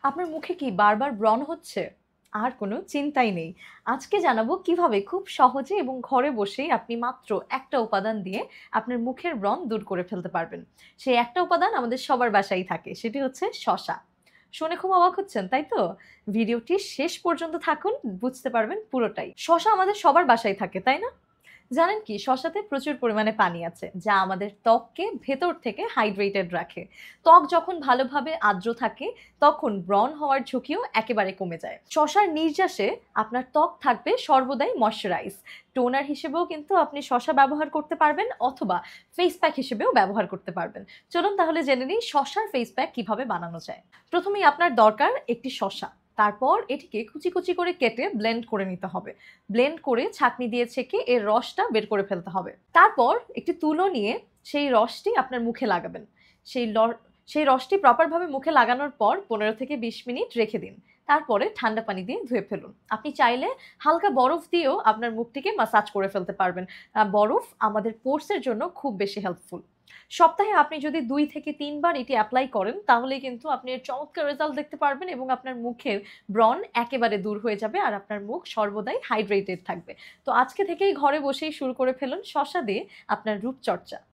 আপনার মুখে কি বারবার ব্রণ হচ্ছে? আর কোনো চিন্তাই নেই। আজকে জানাবো কিভাবে খুব সহজে এবং ঘরে বসেই আপনি মাত্র একটা উপাদান দিয়ে আপনার মুখের ব্রণ দূর করে ফেলতে পারবেন। সেই একটা উপাদান আমাদের সবার বাসায়ই থাকে। সেটি হচ্ছে শসা। শুনে খুব অবাক হচ্ছেন, তাই তো? ভিডিওটি শেষ পর্যন্ত থাকুন, বুঝতে পারবেন পুরোটাই। শসা আমাদের সবার বাসায় থাকে, তাই না? জানেন কি শসাতে প্রচুর পরিমাণে পানি আছে যা আমাদের ত্বককে ভেতর থেকে হাইড্রেটেড রাখে। ত্বক যখন ভালোভাবে আর্দ্র থাকে তখন ব্রণ হওয়ার ঝুঁকিও একেবারে কমে যায়। শসার নির্যাসে আপনার ত্বক থাকবে সর্বদাই ময়শ্চারাইজ। টোনার হিসেবেও কিন্তু আপনি শসা ব্যবহার করতে পারবেন অথবা ফেস প্যাক হিসেবেও ব্যবহার করতে পারবেন। চলুন তাহলে জেনে নিই শসার ফেস প্যাক কিভাবে বানানো যায়। প্রথমেই আপনার দরকার একটি শসা। তারপর এটিকে কুচি কুচি করে কেটে ব্লেন্ড করে নিতে হবে। ব্লেন্ড করে ছাঁকনি দিয়ে ছেঁকে এর রসটা বের করে ফেলতে হবে। তারপর একটি তুলো নিয়ে সেই রসটি আপনার মুখে লাগাবেন। সেই ল সেই রসটি প্রপার ভাবে মুখে লাগানোর পর ১৫ থেকে ২০ মিনিট রেখে দিন। তারপরে ঠান্ডা পানি দিয়ে ধুয়ে ফেলুন। আপনি চাইলে হালকা বরফ দিয়েও আপনার মুখটিকে ম্যাসাজ করে ফেলতে পারবেন। বরফ আমাদের পোরস এর জন্য খুব বেশি হেল্পফুল। সপ্তাহে আপনি যদি ২ থেকে ৩ বার এটি এপ্লাই করেন তাহলেই কিন্তু আপনি এর চমৎকার রেজাল্ট দেখতে পারবেন এবং আপনার মুখের ব্রণ একেবারে দূর হয়ে যাবে আর আপনার মুখ সর্বদাই হাইড্রেটেড থাকবে। তো আজকে থেকেই ঘরে বসেই শুরু করে ফেলুন শসা দিয়ে আপনার রূপচর্চা।